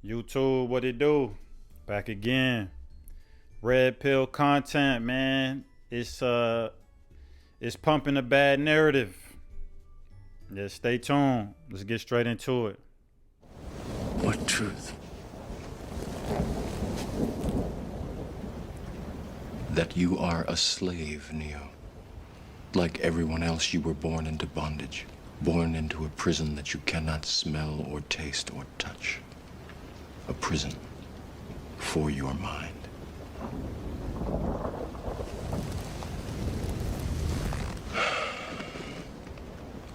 YouTube, what it do? Back again. Red pill content, man. It's pumping a bad narrative. Yeah, stay tuned. Let's get straight into it. What truth? That you are a slave, Neo. Like everyone else, you were born into bondage. Born into a prison that you cannot smell or taste or touch. A prison for your mind.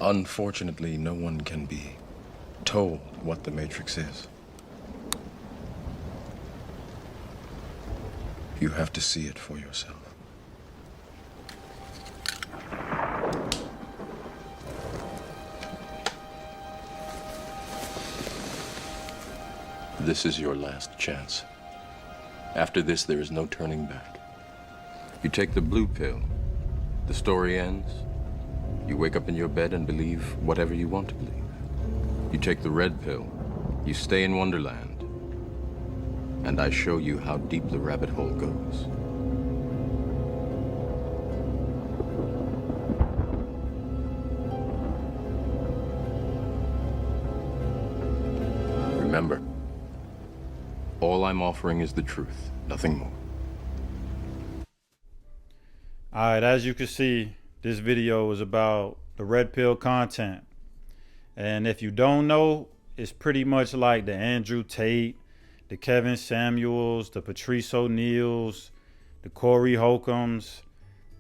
Unfortunately, no one can be told what the Matrix is. You have to see it for yourself. This is your last chance. After this, there is no turning back. You take the blue pill. The story ends. You wake up in your bed and believe whatever you want to believe. You take the red pill. You stay in Wonderland. And I show you how deep the rabbit hole goes. Remember, all I'm offering is the truth, nothing more. Alright, as you can see, this video is about the red pill content. And if you don't know, it's pretty much like the Andrew Tate, the Kevin Samuels, the Patrice O'Neills, the Corey Holcombs,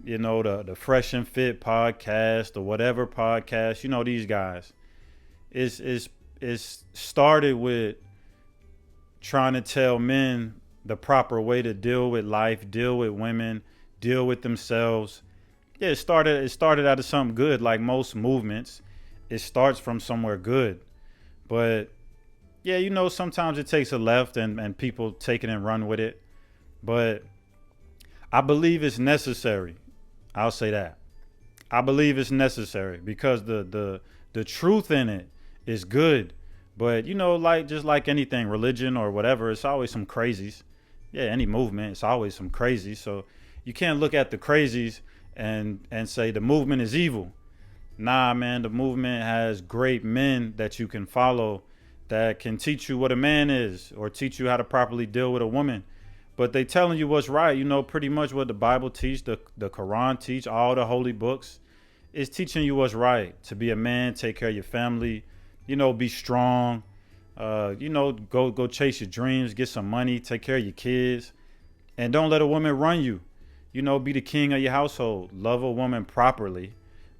the Fresh and Fit podcast or whatever podcast, these guys. It's started with trying to tell men the proper way to deal with life, deal with women, deal with themselves. Yeah, it started out of something good. Like most movements, it starts from somewhere good. But yeah, sometimes it takes a left and people take it and run with it. But I believe it's necessary. I'll say that. I believe it's necessary because the truth in it is good. But just like anything, religion or whatever, it's always some crazies. Yeah, any movement, it's always some crazies. So you can't look at the crazies and say the movement is evil. Nah, man, the movement has great men that you can follow that can teach you what a man is or teach you how to properly deal with a woman. But they telling you what's right. Pretty much what the Bible teach, the Quran teach, all the holy books is teaching you what's right. To be a man, take care of your family, be strong, go chase your dreams, get some money, take care of your kids, and don't let a woman run you. Be the king of your household. Love a woman properly,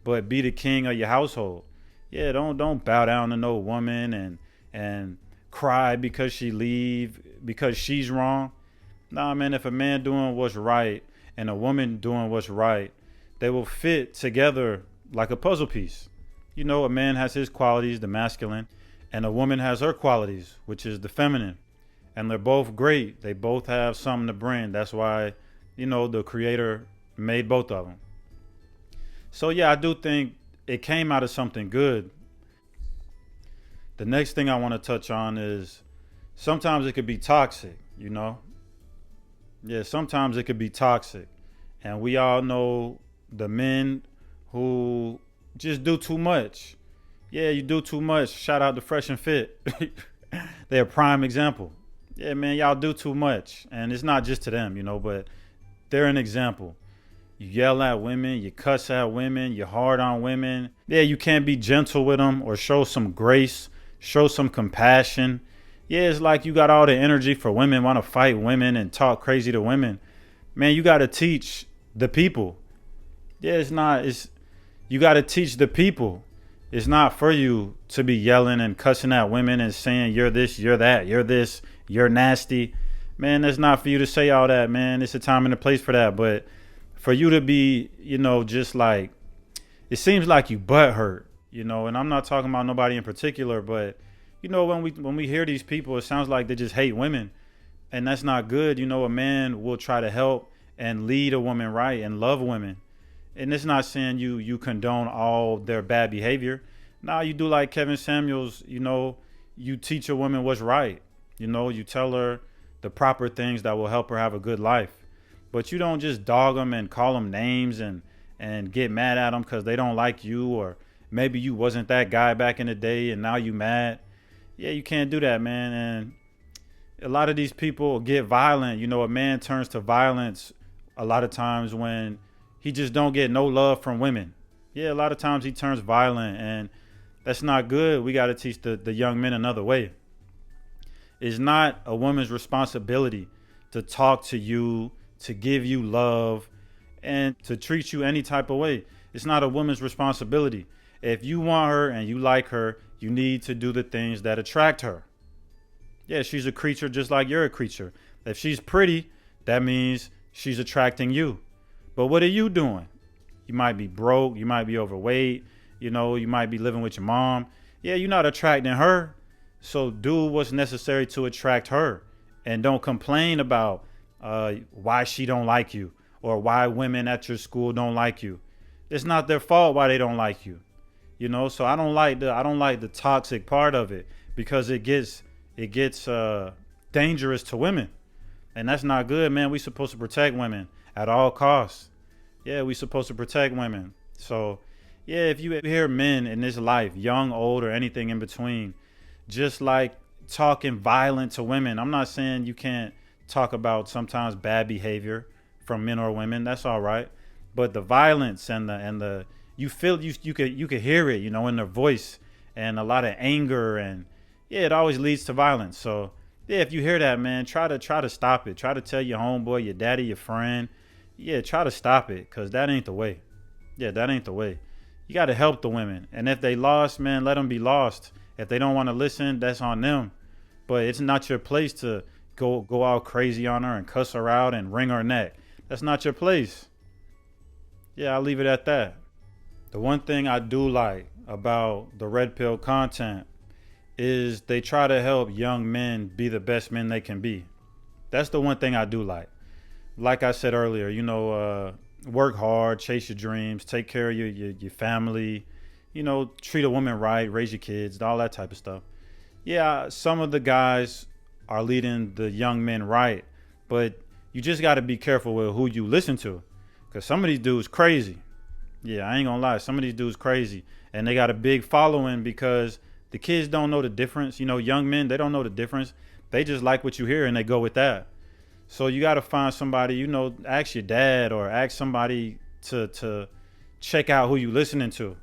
but be the king of your household. Yeah, don't bow down to no woman and cry because she leave because she's wrong. Nah, man, if a man doing what's right and a woman doing what's right, they will fit together like a puzzle piece. A man has his qualities, the masculine, and a woman has her qualities, which is the feminine. And they're both great. They both have something to bring. That's why, the creator made both of them. So yeah, I do think it came out of something good. The next thing I want to touch on is sometimes it could be toxic, Yeah, sometimes it could be toxic. And we all know the men who just do too much. Yeah, you do too much. Shout out to Fresh and Fit. They're a prime example. Yeah, man, y'all do too much. And it's not just to them, but they're an example. You yell at women, you cuss at women, you're hard on women. Yeah, you can't be gentle with them or show some grace, show some compassion. Yeah, it's like you got all the energy for women, want to fight women and talk crazy to women. Man, you got to teach the people. Yeah, you got to teach the people. It's not for you to be yelling and cussing at women and saying you're this, you're that, you're this, you're nasty. Man, that's not for you to say all that, man. It's a time and a place for that. But for you to be, just like, it seems like you butt hurt, and I'm not talking about nobody in particular, but when we hear these people, it sounds like they just hate women, and that's not good. A man will try to help and lead a woman right and love women. And it's not saying you condone all their bad behavior. Nah, you do like Kevin Samuels, you teach a woman what's right. You know, you tell her the proper things that will help her have a good life. But you don't just dog them and call them names and get mad at them because they don't like you, or maybe you wasn't that guy back in the day and now you mad. Yeah, you can't do that, man. And a lot of these people get violent. You know, a man turns to violence a lot of times when he just don't get no love from women. Yeah, a lot of times he turns violent, and that's not good. We got to teach the young men another way. It's not a woman's responsibility to talk to you, to give you love, and to treat you any type of way. It's not a woman's responsibility. If you want her and you like her, you need to do the things that attract her. Yeah, she's a creature just like you're a creature. If she's pretty, that means she's attracting you. But what are you doing? You might be broke, you might be overweight, you know, you might be living with your mom. Yeah, you're not attracting her. So do what's necessary to attract her. And don't complain about why she don't like you, or why women at your school don't like you. It's not their fault why they don't like you. You know, so I don't like the toxic part of it, because it gets dangerous to women. And that's not good, man. We supposed to protect women at all costs. Yeah, we supposed to protect women. So yeah, if you hear men in this life, young, old, or anything in between, just like talking violent to women, I'm not saying you can't talk about sometimes bad behavior from men or women. That's all right. But the violence and the you feel you could hear it, you know, in their voice, and a lot of anger, and yeah, it always leads to violence. So yeah, if you hear that, man, try to stop it. Try to tell your homeboy, your daddy, your friend, yeah, try to stop it, because that ain't the way. Yeah, that ain't the way. You got to help the women. And if they lost, man, let them be lost. If they don't want to listen, that's on them. But it's not your place to go all crazy on her and cuss her out and wring her neck. That's not your place. Yeah, I'll leave it at that. The one thing I do like about the Red Pill content is they try to help young men be the best men they can be. That's the one thing I do like. Like I said earlier, you know, work hard, chase your dreams, take care of your family, you know, treat a woman right, raise your kids, all that type of stuff. Yeah, some of the guys are leading the young men right, but you just got to be careful with who you listen to, because some of these dudes crazy. Yeah, I ain't gonna lie, some of these dudes crazy, and they got a big following because the kids don't know the difference. You know, young men, they don't know the difference. They just like what you hear and they go with that. So you got to find somebody, you know, ask your dad or ask somebody to check out who you listening to.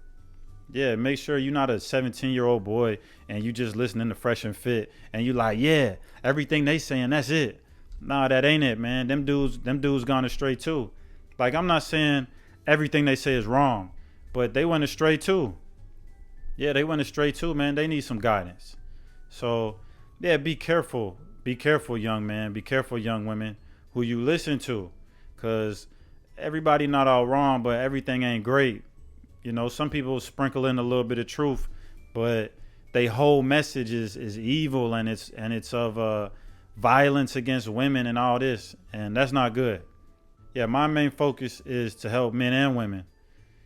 Yeah, make sure you're not a 17-year-old boy and you just listening to Fresh and Fit and you like, yeah, everything they saying, that's it. Nah, that ain't it, man. Them dudes gone astray too. Like, I'm not saying everything they say is wrong, but they went astray too. Yeah, they went astray too, man. They need some guidance. So yeah, be careful. Be careful, young man. Be careful, young women, who you listen to, because everybody not all wrong, but everything ain't great. You know, some people sprinkle in a little bit of truth, but they whole message is evil, and it's of violence against women and all this, and that's not good. Yeah, my main focus is to help men and women.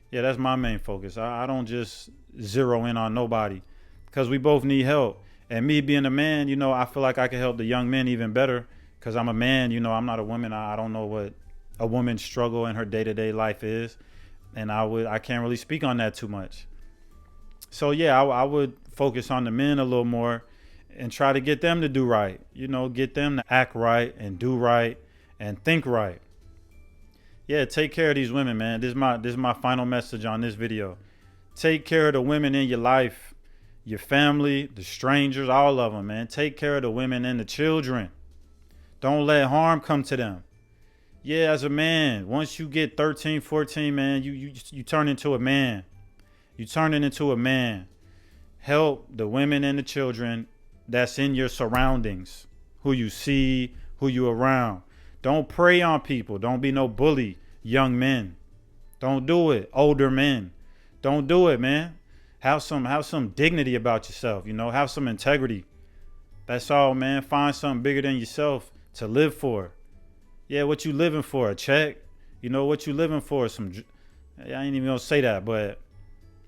Yeah, that's my main focus. I don't just zero in on nobody, because we both need help. And me being a man, you know, I feel like I can help the young men even better, because I'm a man. You know, I'm not a woman. I don't know what a woman's struggle in her day-to-day life is, and I can't really speak on that too much. So yeah, I would focus on the men a little more and try to get them to do right. You know, get them to act right and do right and think right. Yeah, take care of these women, man. This is my final message on this video. Take care of the women in your life, your family, the strangers, all of them, man. Take care of the women and the children. Don't let harm come to them. Yeah, as a man, once you get 13, 14, man, you turn into a man. You turn it into a man. Help the women and the children that's in your surroundings, who you see, who you around. Don't prey on people. Don't be no bully, young men. Don't do it, older men. Don't do it, man. Have some dignity about yourself, you know, have some integrity. That's all, man. Find something bigger than yourself to live for. Yeah, what you living for? A check? You know, what you living for? I ain't even gonna say that, but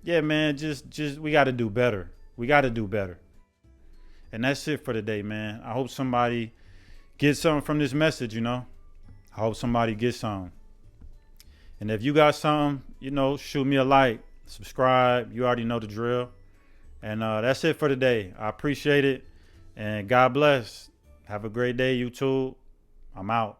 yeah, man, just we gotta do better. We gotta do better. And that's it for today, man. I hope somebody gets something from this message, you know. I hope somebody gets something. And if you got something, you know, shoot me a like, subscribe. You already know the drill. And that's it for today. I appreciate it. And God bless. Have a great day, YouTube. I'm out.